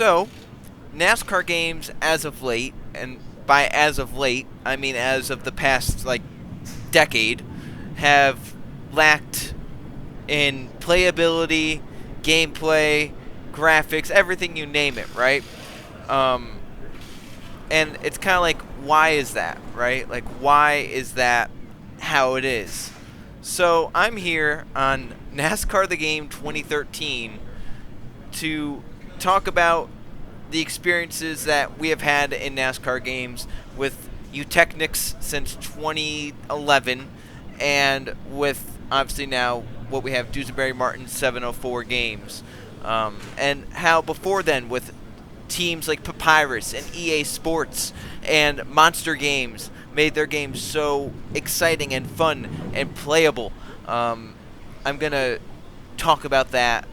So, NASCAR games as of late, and by as of late, I mean as of the past, like, decade, have lacked in playability, gameplay, graphics, everything you name it, right? Um, and it's kind of like, why is that, right? Like, why is that how it is? So I'm here on NASCAR the Game 2013 to talk about the experiences that we have had in NASCAR games with Eutechnyx since 2011, and with obviously now what we have Duesenberry Martin 704 games, and how before then with teams like Papyrus and EA Sports and Monster Games made their games so exciting and fun and playable. I'm going to talk about that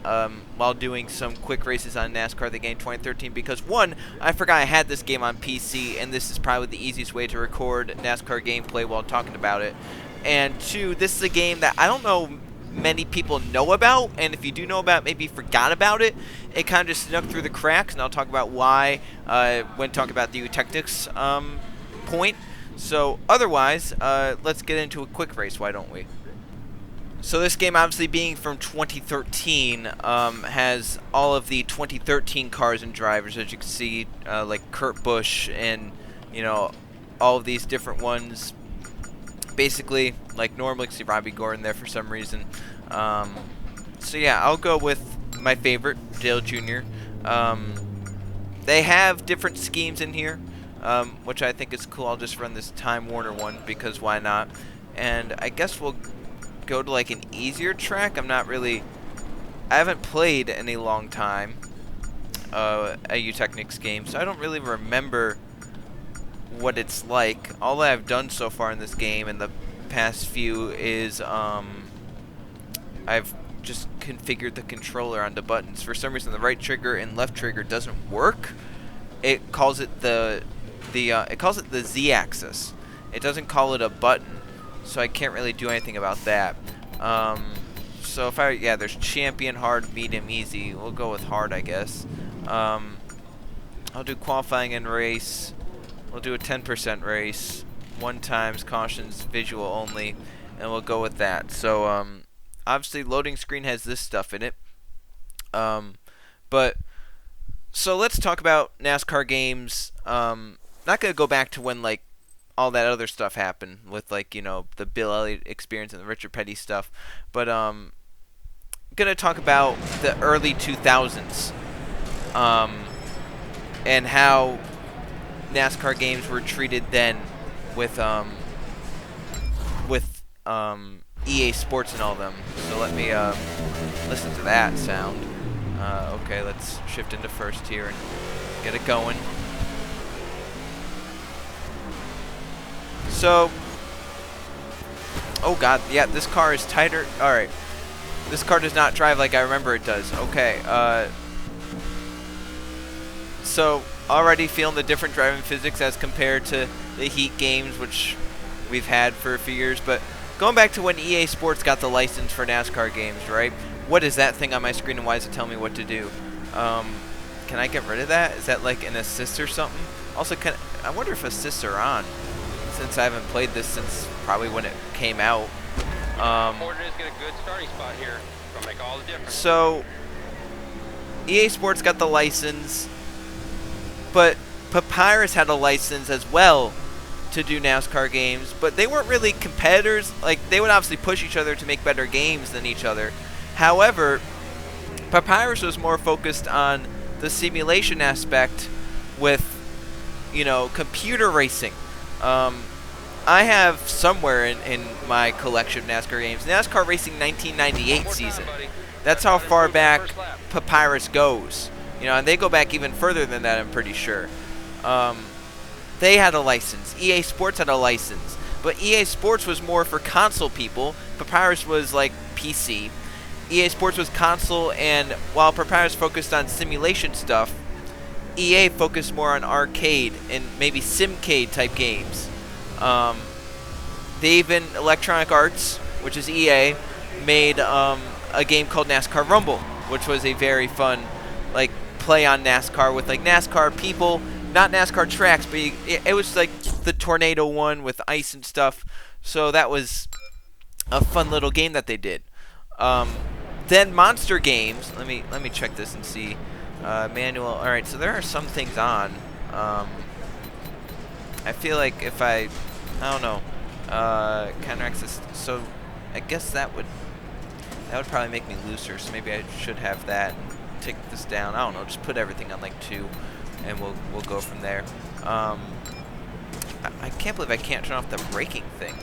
while doing some quick races on NASCAR the Game 2013 because, one, I forgot I had this game on PC, and this is probably the easiest way to record NASCAR gameplay while talking about it. And two, this is a game that I don't know many people know about, and if you do know about it, maybe forgot about it. It kind of just snuck through the cracks, and I'll talk about why when talking about the Eutechnyx point. So otherwise, let's get into a quick race, why don't we? So this game, obviously being from 2013, has all of the 2013 cars and drivers, as you can see, like Kurt Busch and, you know, all of these different ones. Basically, like normally, see Robbie Gordon there for some reason. So yeah, I'll go with my favorite, Dale Jr. They have different schemes in here, which I think is cool. I'll just run this Time Warner one because why not? And I guess we'll go to like an easier track. I haven't played in a long time a Eutechnyx game, so I don't really remember what it's like. All that I've done so far in this game in the past few is I've just configured the controller on the buttons. For some reason the right trigger and left trigger doesn't work. It calls it the Z-axis. It doesn't call it a button, so I can't really do anything about that. So if there's champion, hard, medium, easy. We'll go with hard, I guess. I'll do qualifying and race. We'll do a 10% race, 1 times, cautions, visual only, and we'll go with that. So, obviously, loading screen has this stuff in it. So let's talk about NASCAR games. Not going to go back to when, like, all that other stuff happened with, like, you know, the Bill Elliott experience and the Richard Petty stuff. But, going to talk about the early 2000s, and how NASCAR games were treated then with EA Sports and all them. So let me listen to that sound. Okay, let's shift into first here and get it going. So, oh god, yeah, this car is tighter. All right, this car does not drive like I remember it does. Okay, so already feeling the different driving physics as compared to the Heat games, which we've had for a few years. But going back to when EA Sports got the license for NASCAR games, right? What is that thing on my screen, and why does it tell me what to do? Can I get rid of that? Is that like an assist or something? Also, I wonder if assists are on, since I haven't played this since probably when it came out. Porter is get a good starting spot here. Gonna make all the difference. So EA Sports got the license, but Papyrus had a license as well to do NASCAR games, but they weren't really competitors. Like, they would obviously push each other to make better games than each other. However, Papyrus was more focused on the simulation aspect with, you know, computer racing. I have somewhere in my collection of NASCAR games, NASCAR Racing 1998 season. That's how far back Papyrus goes. You know, and they go back even further than that, I'm pretty sure. They had a license. EA Sports had a license. But EA Sports was more for console people. Papyrus was like PC. EA Sports was console, and while Papyrus focused on simulation stuff, EA focused more on arcade and maybe simcade type games. They even, Electronic Arts, which is EA, made a game called NASCAR Rumble, which was a very fun, like, play on NASCAR with like NASCAR people, not NASCAR tracks, but it was like the Tornado one with ice and stuff. So that was a fun little game that they did. Then Monster Games. Let me check this and see. Manual. All right, so there are some things on. I feel like if I don't know, counter access. So I guess that would probably make me looser. So maybe I should have that. Take this down. I don't know. Just put everything on like 2, and we'll go from there. I can't believe I can't turn off the braking thing.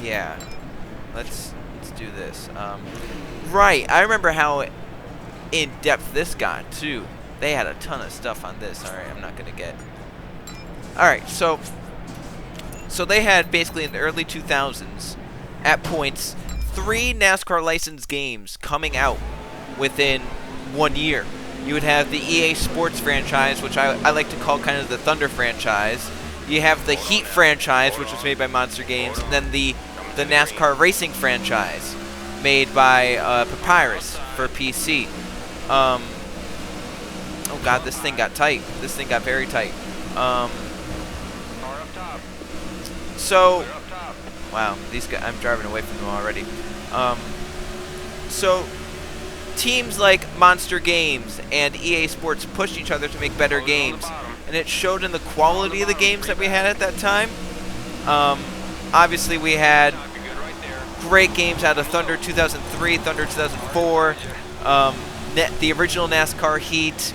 Yeah, let's do this. Right, I remember how in depth this got too. They had a ton of stuff on this. All right, I'm not gonna get. All right, so they had basically in the early 2000s, at points, 3 NASCAR licensed games coming out within 1 year. You would have the EA Sports franchise, which I like to call kind of the Thunder franchise. You have the Heat franchise, which was made by Monster Games, and then the NASCAR Racing franchise, made by Papyrus for PC. Oh god, this thing got tight. This thing got very tight. So, wow, these guys, I'm driving away from them already. So, teams like Monster Games and EA Sports pushed each other to make better games, and it showed in the quality of the games that we had at that time. Obviously, we had great games out of Thunder 2003, Thunder 2004, the original NASCAR Heat,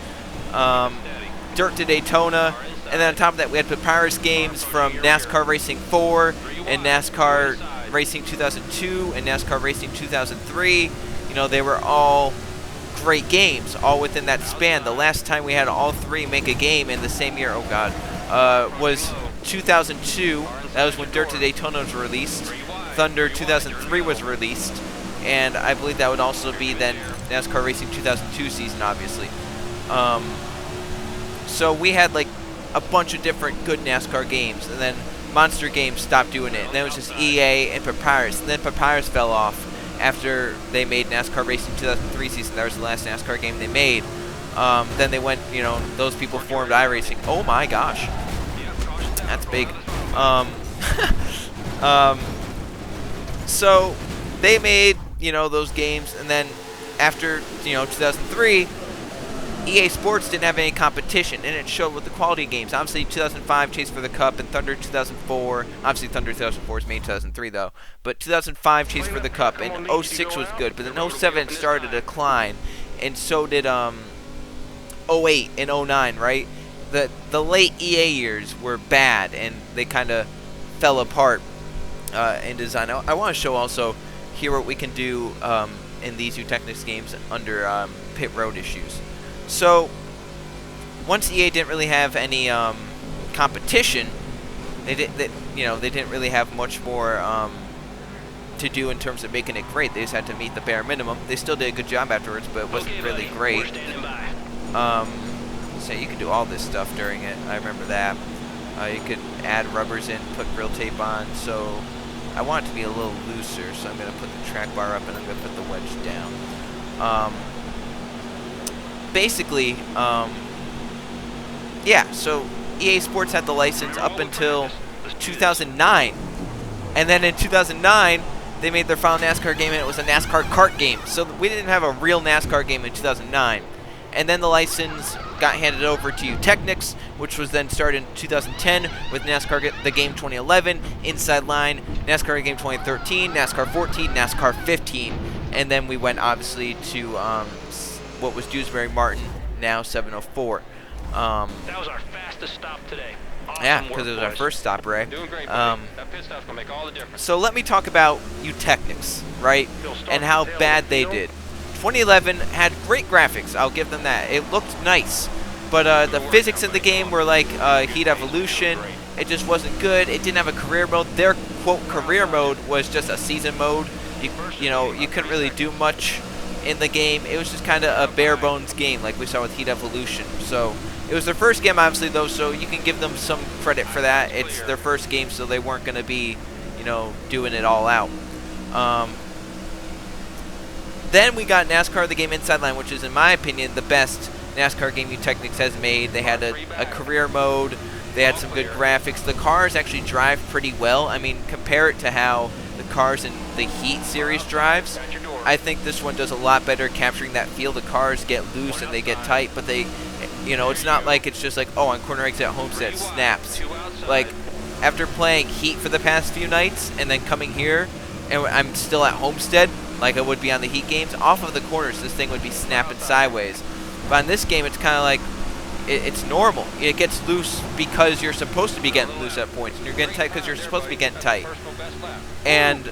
Dirt to Daytona, and then on top of that, we had Papyrus games from NASCAR Racing 4 and NASCAR Racing 2002 and NASCAR Racing 2003. You know, they were all great games, all within that span. The last time we had all 3 make a game in the same year, oh god, was 2002. That was when Dirt to Daytona was released. Thunder 2003 was released, and I believe that would also be then NASCAR Racing 2002 season, obviously. So we had like a bunch of different good NASCAR games, and then Monster Games stopped doing it, and then it was just EA and Papyrus, and then Papyrus fell off after they made NASCAR Racing 2003 season. That was the last NASCAR game they made. Then they went, you know, those people formed iRacing. Oh my gosh, that's big. So they made, you know, those games, and then after, you know, 2003, EA Sports didn't have any competition, and it showed with the quality of games. Obviously, 2005 Chase for the Cup and Thunder 2004. Obviously, Thunder 2004 is made in 2003 though, but 2005 Chase for the Cup, and 06 was good, but then 07 started to decline, and so did 08 and 09. Right, the late EA years were bad, and they kind of fell apart in design. I want to show also here what we can do in these Eutechnyx games under pit road issues. So once EA didn't really have any competition, they didn't really have much more to do in terms of making it great. They just had to meet the bare minimum. They still did a good job afterwards, but it wasn't really great. So you could do all this stuff during it. I remember that. You could add rubbers in, put grill tape on. So I want it to be a little looser, so I'm going to put the track bar up and I'm going to put the wedge down. Basically, yeah, so EA Sports had the license up until 2009. And then in 2009, they made their final NASCAR game, and it was a NASCAR kart game. So we didn't have a real NASCAR game in 2009. And then the license got handed over to Eutechnyx, which was then started in 2010 with NASCAR the Game 2011, Inside Line, NASCAR the Game 2013, NASCAR 14, NASCAR 15. And then we went, obviously, to what was Dewsbury Martin, now 704. That was our fastest stop today. Awesome, yeah, because it was our first stop, Ray. Doing great, that pit stop's gonna make all the difference. So let me talk about Eutechnyx, right, and how bad they did. 2011 had great graphics, I'll give them that. It looked nice, but the physics in the game were like Heat Evolution. It just wasn't good. It didn't have a career mode. Their, quote, career mode was just a season mode. You know, you couldn't really do much in the game. It was just kind of a bare bones game like we saw with Heat Evolution. So it was their first game, obviously, though, so you can give them some credit for that. It's their first game, so they weren't going to be, you know, doing it all out. Then we got NASCAR the Game Inside Line, which is, in my opinion, the best NASCAR game Eutechnyx has made. They had a career mode. They had some good graphics. The cars actually drive pretty well. I mean, compare it to how the cars in the Heat series drives. I think this one does a lot better capturing that feel. The cars get loose and they get tight, but they, you know, it's not like it's just like, oh, on corner exit at Homestead, snaps. Like, after playing Heat for the past few nights and then coming here, and I'm still at Homestead, like I would be on the Heat games, off of the corners, this thing would be snapping sideways. But in this game, it's kind of like, it's normal. It gets loose because you're supposed to be getting loose at points, and you're getting tight because you're supposed to be getting tight. And,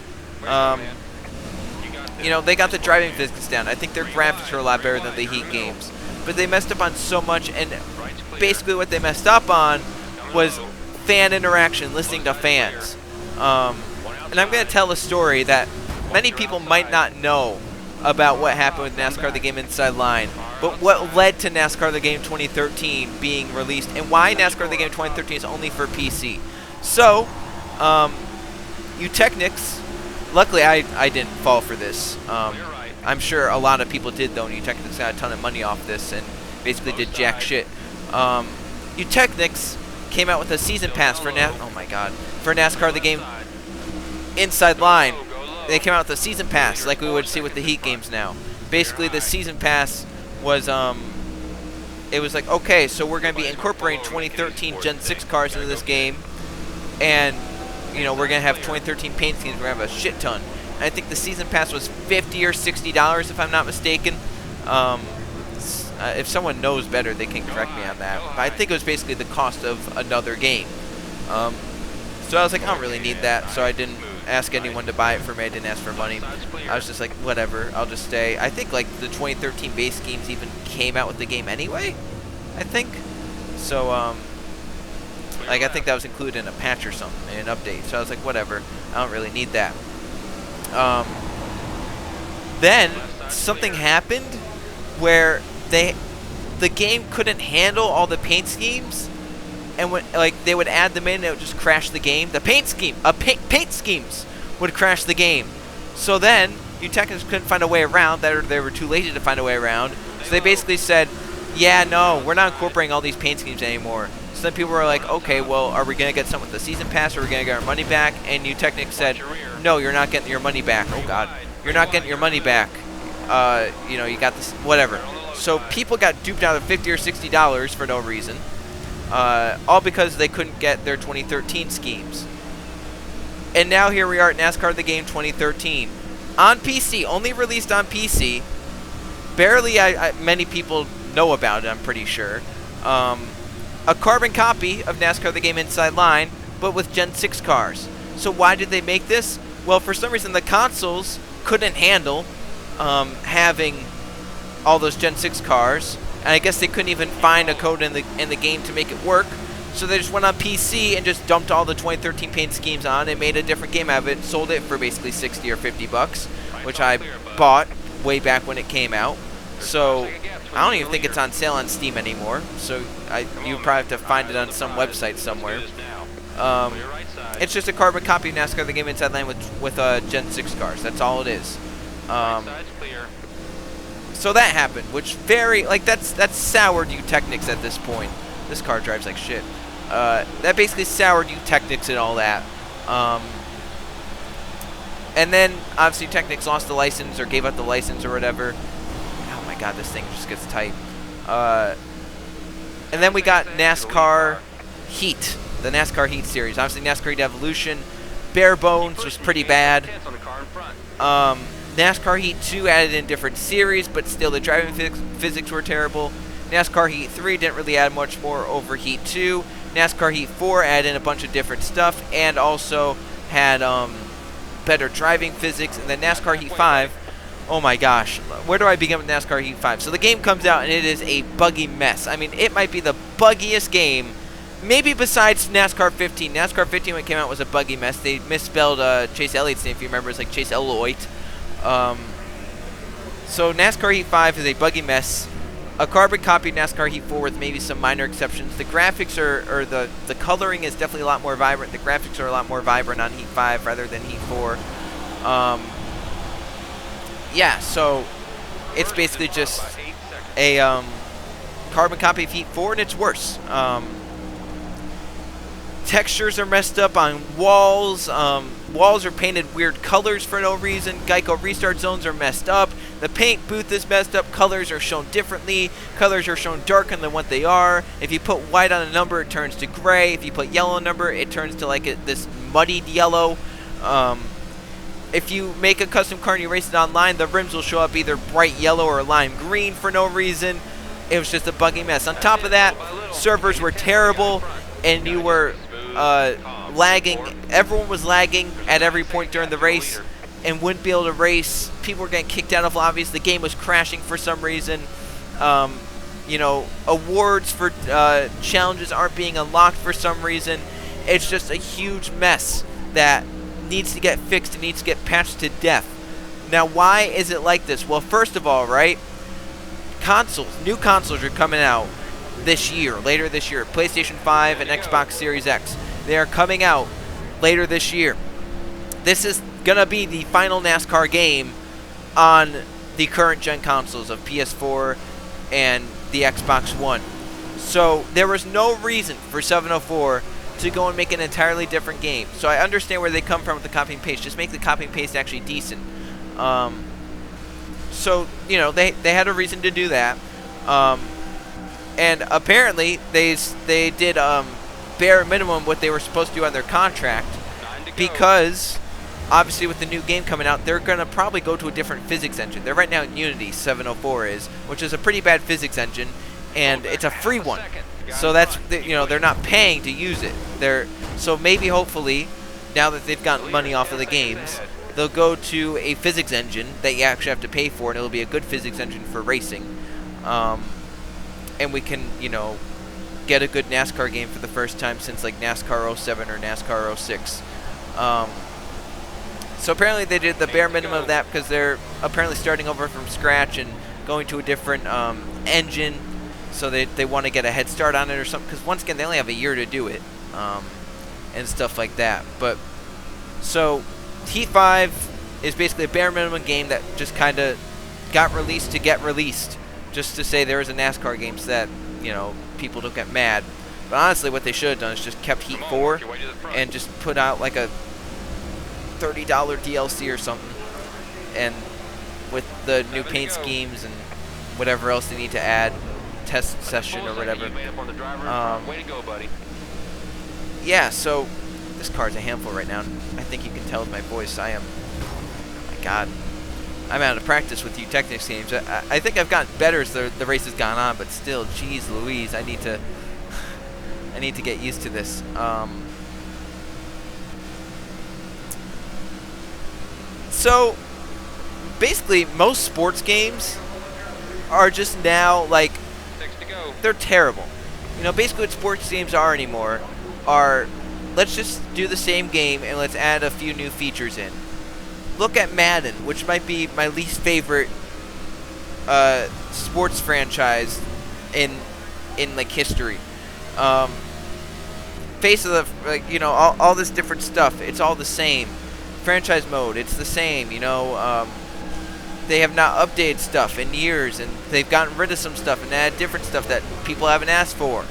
you know, they got the driving physics down. I think their graphics are a lot better than the Heat games. But they messed up on so much, and basically what they messed up on was fan interaction, listening to fans. And I'm going to tell a story that many people might not know about what happened with NASCAR the Game Inside Line, but what led to NASCAR the Game 2013 being released, and why NASCAR the Game 2013 is only for PC. So, Eutechnyx, luckily I didn't fall for this. I'm sure a lot of people did, though, and Eutechnyx got a ton of money off this and basically did jack shit. Eutechnyx came out with a season pass for for NASCAR the Game Inside Line. They came out with a season pass like we would see with the Heat games now. Basically, the season pass was it was like, okay, so we're going to be incorporating 2013 Gen 6 cars into this game, and you know, we're going to have 2013 paint schemes. We're going to have a shit ton. And I think the season pass was $50 or $60 if I'm not mistaken. If someone knows better, they can correct me on that. But I think it was basically the cost of another game. So I was like, I don't really need that, so I didn't ask anyone to buy it for me. I didn't ask for money. I was just like, whatever, I'll just stay. I think like the 2013 base schemes even came out with the game anyway, I think. So like I think that was included in a patch or something, an update. So I was like, whatever, I don't really need that. Then something happened where the game couldn't handle all the paint schemes, and when like they would add them in, and it would just crash the game. The paint schemes would crash the game. So then Eutechnyx couldn't find a way around that, or they were too lazy to find a way around. So they basically said, yeah, no, we're not incorporating all these paint schemes anymore. So then people were like, okay, well, are we gonna get something with the season pass, or are we gonna get our money back? And Eutechnyx said, no, you're not getting your money back. Oh God, you're not getting your money back. You know, you got this, whatever. So people got duped out of $50 or $60 for no reason, all because they couldn't get their 2013 schemes. And now here we are at NASCAR the Game 2013 on PC, only released on PC. Barely, many people know about it. I'm pretty sure. A carbon copy of NASCAR the Game Inside Line, but with Gen 6 cars. So why did they make this? Well, for some reason the consoles couldn't handle having all those Gen 6 cars, and I guess they couldn't even find a code in the game to make it work. So they just went on PC and just dumped all the 2013 paint schemes on and made a different game out of it, sold it for basically 60 or 50 bucks, which I bought way back when it came out. So I don't even think it's on sale on Steam anymore. So you probably have to find it on some website somewhere. It's just a carbon copy of NASCAR the Game Inside Line with Gen 6 cars. That's all it is. So that happened, which that's soured Eutechnyx at this point. This car drives like shit. That basically soured Eutechnyx and all that. And then obviously Eutechnyx lost the license or gave up the license or whatever. Oh my God, this thing just gets tight. And then we got NASCAR Heat, the NASCAR Heat series. Obviously NASCAR Heat Evolution, bare bones, was pretty bad. NASCAR Heat 2 added in different series, but still the driving physics were terrible. NASCAR Heat 3 didn't really add much more over Heat 2. NASCAR Heat 4 added in a bunch of different stuff and also had better driving physics. And then NASCAR Heat 5, oh my gosh, where do I begin with NASCAR Heat 5? So the game comes out and it is a buggy mess. I mean, it might be the buggiest game, maybe besides NASCAR 15. NASCAR 15 when it came out was a buggy mess. They misspelled Chase Elliott's name, if you remember. It's like Chase Elliott. So NASCAR Heat 5 is a buggy mess. A carbon copy of NASCAR Heat 4 with maybe some minor exceptions. The graphics or the coloring is definitely a lot more vibrant. The graphics are a lot more vibrant on Heat 5 rather than Heat 4. yeah, so it's basically just a carbon copy of Heat 4, and it's worse. Textures are messed up on walls. Walls are painted weird colors for no reason. Geico restart zones are messed up. The paint booth is messed up. Colors are shown differently. Colors are shown darker than what they are. If you put white on a number, it turns to gray. If you put yellow on a number, it turns to like this muddied yellow. If you make a custom car and you race it online, the rims will show up either bright yellow or lime green for no reason. It was just a buggy mess. On top of that, servers were terrible, and you were lagging. Everyone was lagging at every point during the race and wouldn't be able to race. People were getting kicked out of lobbies. The game was crashing for some reason. You know, awards for challenges aren't being unlocked for some reason. It's just a huge mess that needs to get fixed and needs to get patched to death. Now, why is it like this? Well, first of all, right, new consoles are coming out this year, later this year. PlayStation 5 and Xbox Series X. They are coming out later this year. This is going to be the final NASCAR game on the current gen consoles of PS4 and the Xbox One. So there was no reason for 704 to go and make an entirely different game. So I understand where they come from with the copy and paste. Just make the copy and paste actually decent. So, you know, they had a reason to do that. And apparently they did bare minimum what they were supposed to do on their contract, because obviously with the new game coming out, they're going to probably go to a different physics engine. They're right now in Unity, 704 is, which is a pretty bad physics engine, and it's a free one. So that's, you know, they're not paying to use it. So maybe, hopefully, now that they've gotten money off of the games, they'll go to a physics engine that you actually have to pay for, and it'll be a good physics engine for racing. And we can, you know, get a good NASCAR game for the first time since like NASCAR 07 or NASCAR 06. So apparently they did the bare minimum of that because they're apparently starting over from scratch and going to a different engine. So they want to get a head start on it or something, because once again, they only have a year to do it, and stuff like that. But so Heat 5 is basically a bare minimum game that just kind of got released to get released, just to say there is a NASCAR game so that, you know, people don't get mad. But honestly, what they should have done is just kept Heat 4 and just put out like a $30 DLC or something, and with the new paint schemes and whatever else they need to add, test session or whatever. Yeah, so this car's a handful right now. I think you can tell with my voice. I am, oh my God, I'm out of practice with Eutechnyx games. I think I've gotten better as the race has gone on, but still, geez Louise, I need to get used to this. So basically, most sports games are just now like, they're terrible. You know, basically what sports games are anymore are, let's just do the same game and let's add a few new features in. Look at Madden, which might be my least favorite sports franchise in like history. Face of the, like, you know, all this different stuff, it's all the same. Franchise mode, it's the same, you know. They have not updated stuff in years, and they've gotten rid of some stuff and added different stuff that people haven't asked for.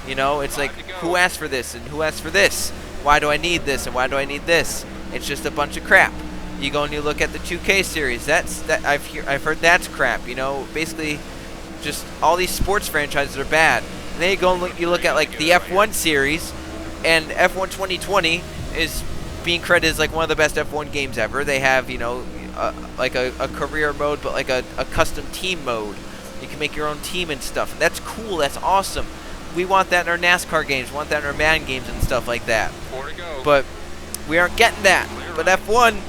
You know, it's like, who asked for this and who asked for this? Why do I need this and why do I need this? It's just a bunch of crap. You go and you look at the 2K series. I've heard that's crap. You know, basically, just all these sports franchises are bad. And then you go and you look at like the F1 series, and F1 2020 is being credited as like one of the best F1 games ever. They have, you know, like a career mode, but like a custom team mode. You can make your own team and stuff. And that's cool. That's awesome. We want that in our NASCAR games. We want that in our Madden games and stuff like that. But we aren't getting that. But F1,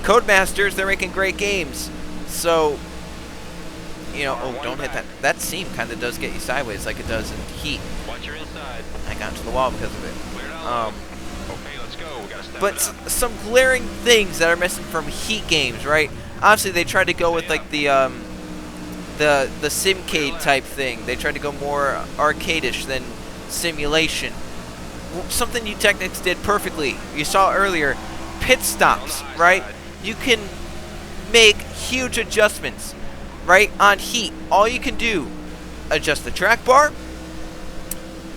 Codemasters, they're making great games. So, you know, oh, don't hit that. That seam kind of does get you sideways like it does in Heat. I got into the wall because of it. But some glaring things that are missing from Heat games, right? Obviously, they tried to go with like the simcade type thing. They tried to go more arcadish than simulation. Something Eutechnyx did perfectly. You saw earlier, pit stops, right? You can make huge adjustments, right? On heat, all you can do, adjust the track bar,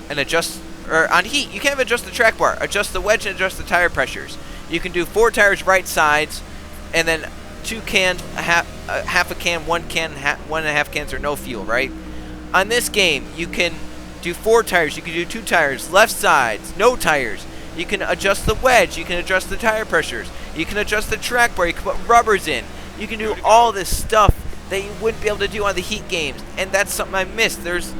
and on heat, you can't even adjust the track bar, adjust the wedge and adjust the tire pressures. You can do 4 tires right sides, and then 2 cans, half a can, 1 can, 1.5 cans, or no fuel, right? On this game, you can do 4 tires, you can do 2 tires, left sides, no tires. You can adjust the wedge, you can adjust the tire pressures, you can adjust the track bar, you can put rubbers in. You can do all this stuff that you wouldn't be able to do on the heat games, and that's something I missed. There's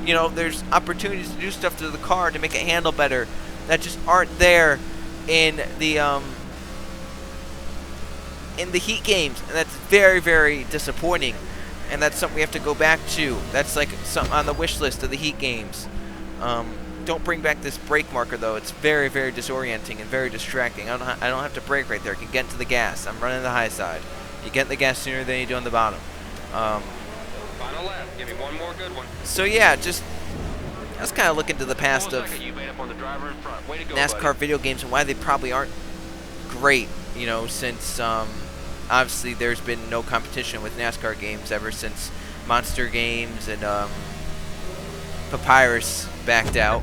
opportunities to do stuff to the car to make it handle better that just aren't there in the heat games, and that's very, very disappointing. And that's something we have to go back to. That's like something on the wish list of the heat games. Don't bring back this brake marker though. It's very, very disorienting and very distracting. I don't have to brake right there. I can get into the gas. I'm running the high side. You get in the gas sooner than you do on the bottom. Final lap. Give me one more good one. So yeah, just let's kind of look into the past of NASCAR video games and why they probably aren't great. You know, since obviously there's been no competition with NASCAR games ever since Monster Games and Papyrus backed out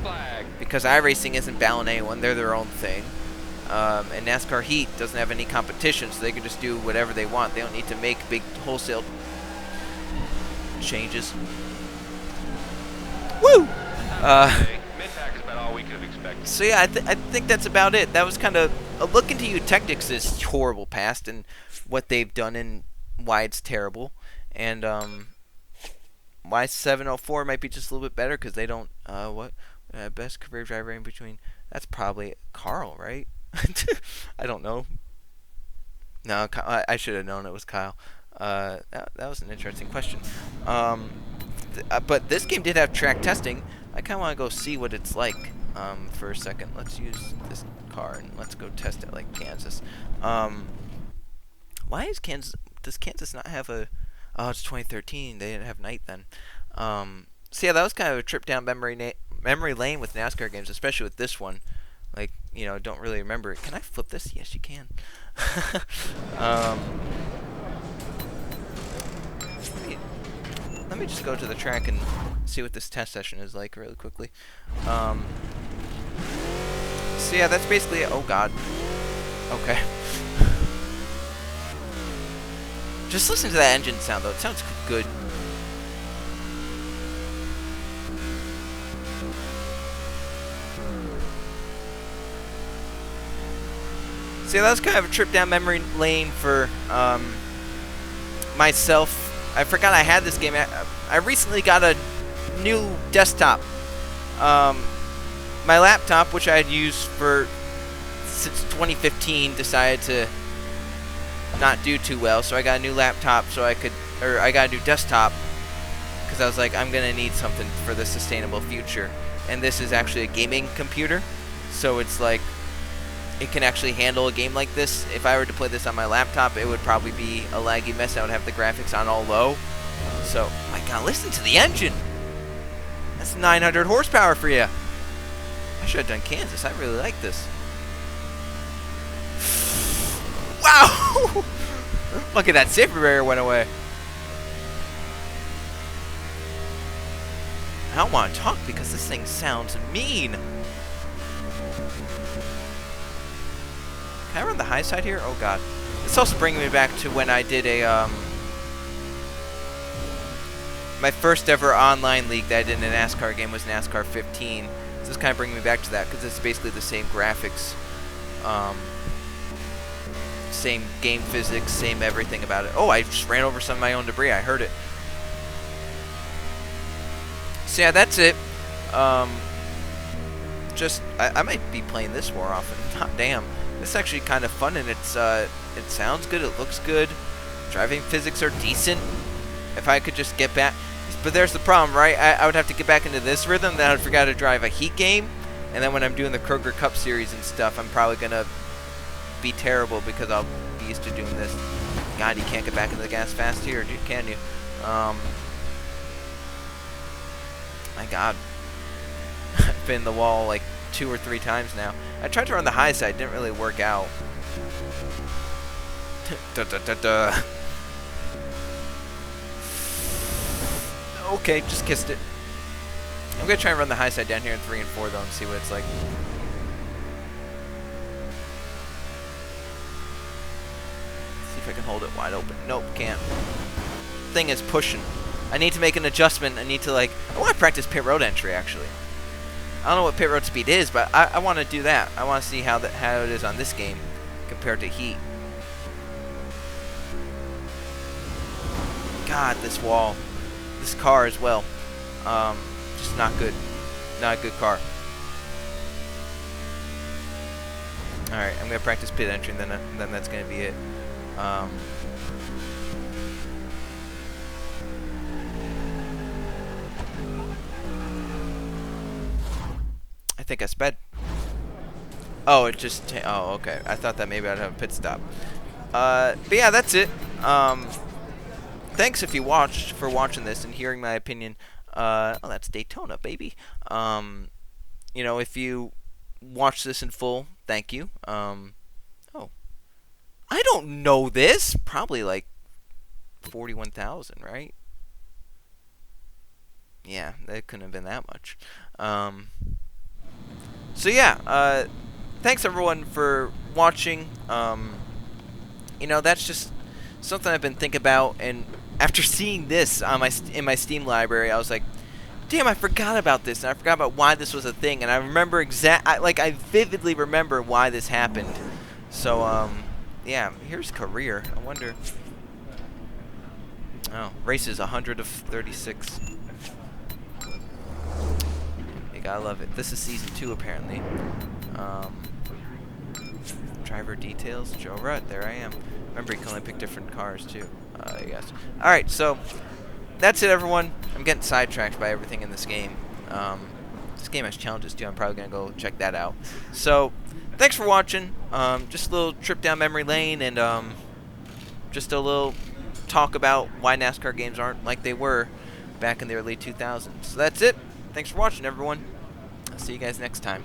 because iRacing isn't battling anyone. They're their own thing. And NASCAR Heat doesn't have any competition, so they can just do whatever they want. They don't need to make big wholesale changes. Woo! So yeah, I think that's about it. That was kind of a look into Eutechnyx's horrible past and what they've done and why it's terrible. And why 704 might be just a little bit better because they don't best career driver in between. That's probably Carl, right? I don't know. No, I should have known it was Kyle. That was an interesting question. But this game did have track testing. I kind of want to go see what it's like for a second. Let's use this car and let's go test it like Kansas. Why is Kansas? Does Kansas not have a? Oh, it's 2013. They didn't have night then. So yeah, that was kind of a trip down memory lane with NASCAR games, especially with this one. Like, you know, don't really remember it. Can I flip this? Yes, you can. Let me just go to the track and see what this test session is like really quickly. So yeah, that's basically it. Oh god. Okay. Just listen to that engine sound though. It sounds good. So yeah, that was kind of a trip down memory lane for myself. I forgot I had this game. I recently got a new desktop. My laptop, which I had used since 2015, decided to not do too well. So I got a new laptop I got a new desktop because I was like, I'm gonna need something for the sustainable future. And this is actually a gaming computer, so it's like it can actually handle a game like this. If I were to play this on my laptop, it would probably be a laggy mess. I would have the graphics on all low. So, my god, listen to the engine! That's 900 horsepower for you. I should have done Kansas. I really like this. Wow! Look at that, safety barrier went away. I don't want to talk because this thing sounds mean. Can I run the high side here? Oh god. It's also bringing me back to when I did a my first ever online league that I did in a NASCAR game was NASCAR 15. So this kind of bringing me back to that because it's basically the same graphics, same game physics, same everything about it. Oh, I just ran over some of my own debris. I heard it. So yeah, that's it. I might be playing this more often. God damn. This is actually kind of fun, and it sounds good, it looks good. Driving physics are decent. If I could just get back... But there's the problem, right? I would have to get back into this rhythm, then I'd forget to drive a heat game, and then when I'm doing the Kroger Cup Series and stuff, I'm probably going to be terrible because I'll be used to doing this. God, you can't get back into the gas fast here, can you? My god. I've been in the wall like 2 or 3 times now. I tried to run the high side, didn't really work out. Okay, just kissed it. I'm going to try and run the high side down here in 3 and 4, though, and see what it's like. See if I can hold it wide open. Nope, can't. Thing is pushing. I need to make an adjustment. I need to, like... I want to practice pit road entry, actually. I don't know what pit road speed is, but I want to do that. I want to see how it is on this game compared to Heat. God, this wall. This car as well. Just not good. Not a good car. Alright, I'm going to practice pit entry, and then that's going to be it. I think I sped. Oh, it just... Oh, okay. I thought that maybe I'd have a pit stop. But yeah, that's it. Thanks if you watched, for watching this and hearing my opinion. Oh, that's Daytona, baby. You know, if you watch this in full, thank you. Oh. I don't know this. Probably like 41,000, right? Yeah, that couldn't have been that much. So yeah, thanks everyone for watching. You know, that's just something I've been thinking about, and after seeing this on in my Steam library, I was like, damn, I forgot about this, and I forgot about why this was a thing, and I remember I vividly remember why this happened. So, yeah, here's career. I wonder. Oh, races 100 of 36. You gotta love it. This is season 2 apparently. Driver details, Joe Rutt. There I am. Remember, you can only pick different cars too. Yes. All right, so that's it, everyone. I'm getting sidetracked by everything in this game. This game has challenges too. I'm probably gonna go check that out. So, thanks for watching. Just a little trip down memory lane, and just a little talk about why NASCAR games aren't like they were back in the early 2000s. So that's it. Thanks for watching, everyone. I'll see you guys next time.